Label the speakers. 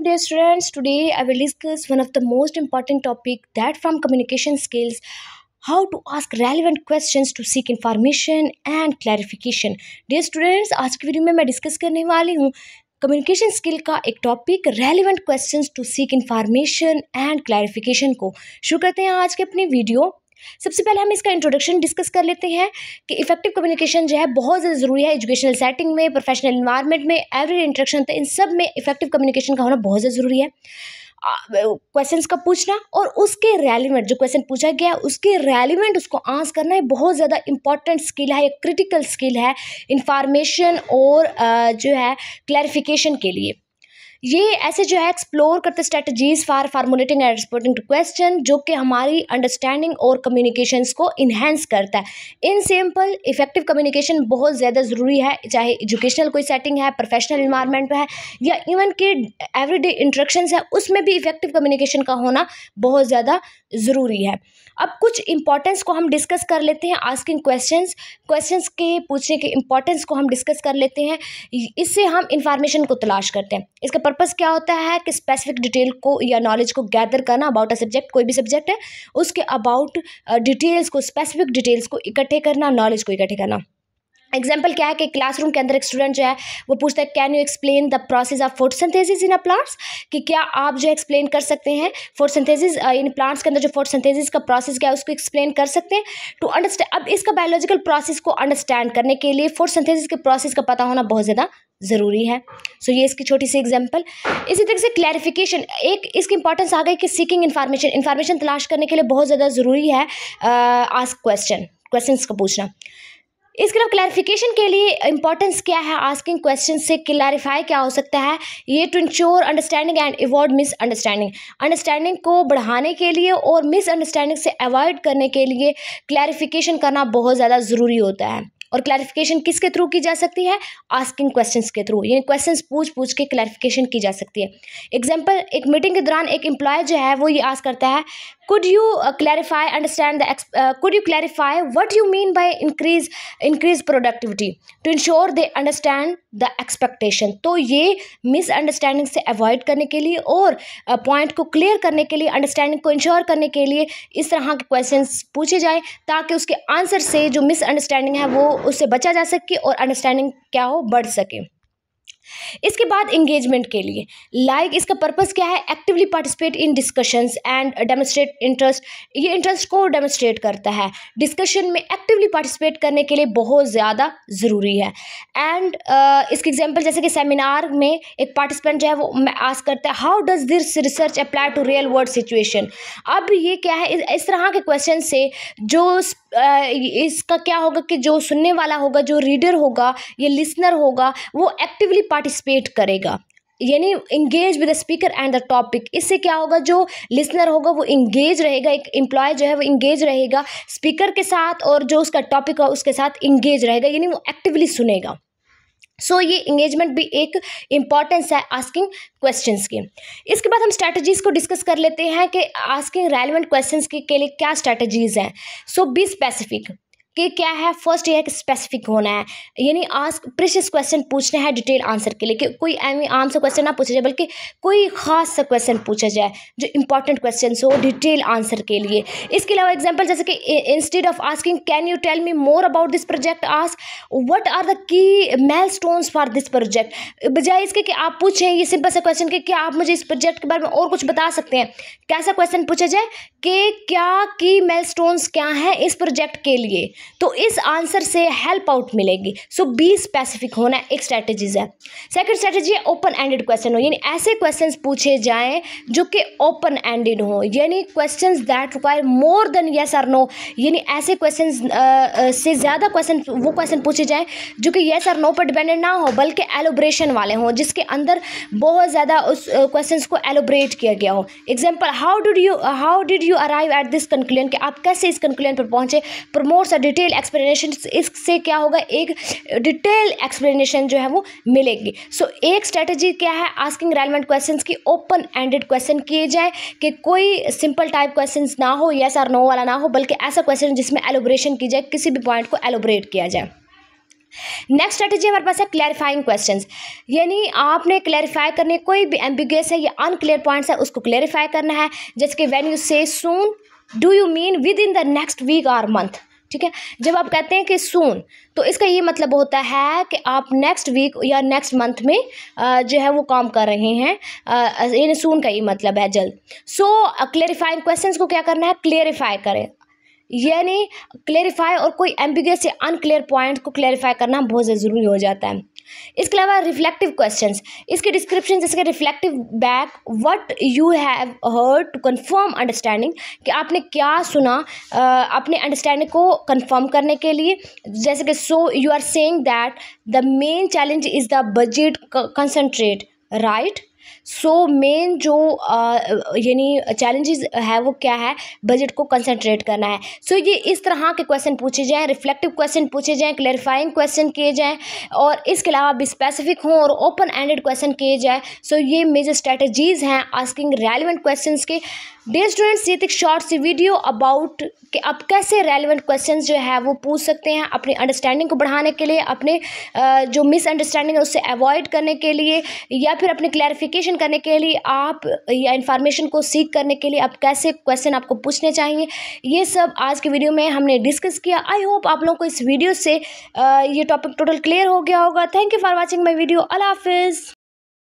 Speaker 1: dear students. Today I will discuss one of the most important topic that from communication skills, how to ask relevant questions to seek information and clarification. Dear students, आज की video में मैं discuss करने वाली हूँ communication skill का एक topic relevant questions to seek information and clarification को। शुरू करते हैं आज के अपनी वीडियो। सबसे पहले हम इसका इंट्रोडक्शन डिस्कस कर लेते हैं कि इफेक्टिव कम्युनिकेशन जो है बहुत ज़्यादा ज़रूरी है एजुकेशनल सेटिंग में, प्रोफेशनल इन्वायरमेंट में, एवरी इंटरेक्शन इन सब में इफेक्टिव कम्युनिकेशन का होना बहुत ज़्यादा ज़रूरी है। क्वेश्चंस का पूछना और उसके रेलिवेंट जो क्वेश्चन पूछा गया उसके रेलिवेंट उसको आंसर करना है बहुत ज़्यादा इंपॉर्टेंट स्किल है, एक क्रिटिकल स्किल है इंफॉर्मेशन और जो है क्लैरिफिकेशन के लिए। ये ऐसे जो है एक्सप्लोर करते strategies for formulating and responding to question जो कि हमारी अंडरस्टैंडिंग और कम्युनिकेशंस को इन्हेंस करता है। इन सिंपल इफेक्टिव कम्युनिकेशन बहुत ज़्यादा ज़रूरी है, चाहे एजुकेशनल कोई सेटिंग है, प्रोफेशनल इन्वायरमेंट है या इवन के एवरीडे इंटरेक्शंस है, उसमें भी इफेक्टिव कम्युनिकेशन का होना बहुत ज़्यादा ज़रूरी है। अब कुछ इंपॉर्टेंस को हम डिस्कस कर लेते हैं। आस्किंग क्वेश्चंस के पूछने के इंपॉर्टेंस को हम डिस्कस कर लेते हैं। इससे हम इंफॉर्मेशन को तलाश करते हैं। इसका पर्पस क्या होता है कि स्पेसिफिक डिटेल को या नॉलेज को गैदर करना अबाउट अ सब्जेक्ट, कोई भी सब्जेक्ट है उसके अबाउट डिटेल्स को, स्पेसिफिक डिटेल्स को इकट्ठे करना, नॉलेज को इकट्ठे करना। एग्जाम्पल क्या है कि क्लासरूम के अंदर एक स्टूडेंट जो है वो पूछता है can you explain the process of photosynthesis in a plants, कि क्या आप जो एक्सप्लेन कर सकते हैं फोटोसिंथेसिस इन प्लांट्स के अंदर जो फोटोसिंथेसिस का प्रोसेस क्या है उसको एक्सप्लेन कर सकते हैं टू अंडरस्टैंड। अब इसका बायोलॉजिकल प्रोसेस को अंडरस्टैंड करने के लिए फोटोसिंथेसिस के प्रोसेस का पता होना बहुत ज़्यादा ज़रूरी है। सो ये इसकी छोटी सी एग्जांपल। इसी तरह से क्लैरिफिकेशन, एक इसकी इंपॉर्टेंस आ गई कि सीकिंग इन्फॉर्मेशन तलाश करने के लिए बहुत ज़्यादा ज़रूरी है आस्क क्वेश्चंस का पूछना। इसके अलावा क्लैरिफिकेशन के लिए इंपॉर्टेंस क्या है, आस्किंग क्वेश्चन से क्लैरिफाई क्या हो सकता है, ये to ensure understanding and avoid understanding को बढ़ाने के लिए और मिसअंडरस्टैंडिंग से अवॉइड करने के लिए क्लैरिफिकेशन करना बहुत ज़्यादा ज़रूरी होता है। और क्लैरिफिकेशन किसके थ्रू की जा सकती है, आस्किंग क्वेश्चंस के थ्रू, यानी क्वेश्चंस पूछ के क्लैरिफिकेशन की जा सकती है। एग्जांपल, एक मीटिंग के दौरान एक एम्प्लॉय जो है वो ये आस्क करता है could you clarify what you mean by increase productivity to ensure they understand the expectation। तो ये मिसअंडरस्टैंडिंग से अवॉइड करने के लिए और पॉइंट को क्लियर करने के लिए, अंडरस्टैंडिंग को इंश्योर करने के लिए इस तरह के क्वेश्चंस पूछे जाए ताकि उसके आंसर से जो मिसअंडरस्टैंडिंग है वो उससे बचा जा सके और अंडरस्टैंडिंग क्या हो, बढ़ सके। इसके बाद इंगेजमेंट के लिए इसका पर्पस क्या है, actively participate in discussions and demonstrate interest. ये इंटरेस्ट को डेमोन्स्ट्रेट करता है, डिस्कशन में एक्टिवली पार्टिसिपेट करने के लिए बहुत ज़्यादा ज़रूरी है। एंड इसके एग्जांपल जैसे कि सेमिनार में एक पार्टिसिपेंट जो है वो आस्क करता है how does this research apply to real world situation. अब ये क्या है, इस तरह के क्वेश्चन से जो इसका क्या होगा कि जो सुनने वाला होगा, जो रीडर होगा, ये लिसनर होगा, वो एक्टिवली पार्टिसिपेट करेगा, यानी engage with the speaker and the topic. इससे क्या होगा, जो लिसनर होगा वो इंगेज रहेगा, एक एम्प्लॉय जो है वो इंगेज रहेगा स्पीकर के साथ और जो उसका टॉपिक है उसके साथ इंगेज रहेगा, यानी वो एक्टिवली सुनेगा। सो ये इंगेजमेंट भी एक इम्पॉर्टेंस है आस्किंग क्वेश्चंस की। इसके बाद हम स्ट्रैटेजीज़ को डिस्कस कर लेते हैं कि आस्किंग रेलेवेंट क्वेश्चंस के लिए क्या स्ट्रैटेजीज़ हैं। सो बी स्पेसिफिक कि क्या है, फर्स्ट ये है कि स्पेसिफिक होना है, यानी आस्क प्रीशियस क्वेश्चन पूछना है डिटेल आंसर के लिए, कि कोई आम सा क्वेश्चन ना पूछा जाए बल्कि कोई ख़ास सा क्वेश्चन पूछा जाए जो इंपॉर्टेंट क्वेश्चन हो डिटेल आंसर के लिए। इसके अलावा एग्जांपल जैसे कि instead of asking can you tell me more about this project, ask what are the key milestones for this project. बजाय इसके कि आप पूछें ये सिंपल सा क्वेश्चन कि क्या आप मुझे इस प्रोजेक्ट के बारे में और कुछ बता सकते हैं, कैसा क्वेश्चन पूछा जाए कि क्या की माइलस्टोन्स क्या हैं इस प्रोजेक्ट के लिए, तो इस आंसर से हेल्प आउट मिलेगी। सो बी स्पेसिफिक होना एक स्ट्रैटेजीज है। सेकंड स्ट्रैटेजी है ओपन एंडेड क्वेश्चन हो, यानी ऐसे क्वेश्चंस पूछे जाएं जो कि ओपन एंडेड हो, यानी questions that require more than yes और नो, यानी ऐसे क्वेश्चंस से ज़्यादा वो क्वेश्चन पूछे जाएं जो कि यस और नो पर डिपेंडेंट ना हो बल्कि एलोब्रेशन वाले हों, जिसके अंदर बहुत ज़्यादा उस क्वेश्चंस को एलोब्रेट किया गया हो। Example, how did you arrive at this conclusion, कि आप कैसे इस कंक्लूजन पर पहुँचे। प्रमोट्स अ डिटेल एक्सप्लेनेशन, इससे क्या होगा, एक डिटेल एक्सप्लेनेशन जो है वो मिलेगी। सो एक स्ट्रेटजी क्या है, आस्किंग रेलेवेंट क्वेश्चंस की ओपन एंडेड क्वेश्चन किए जाए कि कोई सिंपल टाइप क्वेश्चंस ना हो, यस और नो वाला ना हो, बल्कि ऐसा क्वेश्चन जिसमें एलोब्रेशन की जाए, किसी भी पॉइंट को एलोब्रेट किया जाए। नेक्स्ट स्ट्रेटेजी हमारे पास है क्लैरिफाइंग क्वेश्चंस, यानी आपने क्लैरिफाई करने, कोई भी एम्बिगुअस है या अनक्लियर पॉइंट्स है उसको क्लैरिफाई करना है। जैसे कि when you say soon, do you mean within the next week और मंथ, ठीक है। जब आप कहते हैं कि सून, तो इसका ये मतलब होता है कि आप नेक्स्ट वीक या नेक्स्ट मंथ में जो है वो काम कर रहे हैं, यानी सून का ये मतलब है जल्द। सो क्लैरिफाइंग क्वेश्चंस को क्या करना है, क्लैरिफाई करें, यानी क्लैरिफाई और कोई एम्बिगुअस या अनक्लियर पॉइंट को क्लैरिफाई करना बहुत ज़्यादा ज़रूरी हो जाता है। इसके अलावा रिफ्लेक्टिव क्वेश्चंस, इसके डिस्क्रिप्शन जैसे कि reflective back what you have heard to confirm understanding, कि आपने क्या सुना अपने अंडरस्टैंडिंग को कंफर्म करने के लिए। जैसे कि so you are saying that the main challenge is the budget concentrate, right. So main जो यानी चैलेंजेस है वो क्या है, बजट को कंसंट्रेट करना है। सो ये इस तरह के क्वेश्चन पूछे जाएँ, रिफ्लेक्टिव क्वेश्चन पूछे जाएँ, क्लैरिफाइंग क्वेश्चन किए जाएँ, और इसके अलावा भी स्पेसिफिक हों और ओपन एंडेड क्वेश्चन किए जाए। सो ये मेजर स्ट्रेटजीज़ हैं आस्किंग रेलिवेंट क्वेश्चंस के। डियर स्टूडेंट्स, ये एक शॉर्ट सी वीडियो अबाउट कि आप कैसे रेलिवेंट क्वेश्चंस जो है वो पूछ सकते हैं अपनी अंडरस्टैंडिंग को बढ़ाने के लिए, अपने जो मिसअंडरस्टैंडिंग है उससे अवॉइड करने के लिए, या फिर अपने क्लैरिफिकेशन करने के लिए, आप या इन्फॉर्मेशन को सीख करने के लिए आप कैसे क्वेश्चन आपको पूछने चाहिए, ये सब आज की वीडियो में हमने डिस्कस किया। आई होप आप लोगों को इस वीडियो से ये टॉपिक टोटल क्लियर हो गया होगा। Thank you for watching my video. अल्लाह हाफिज़।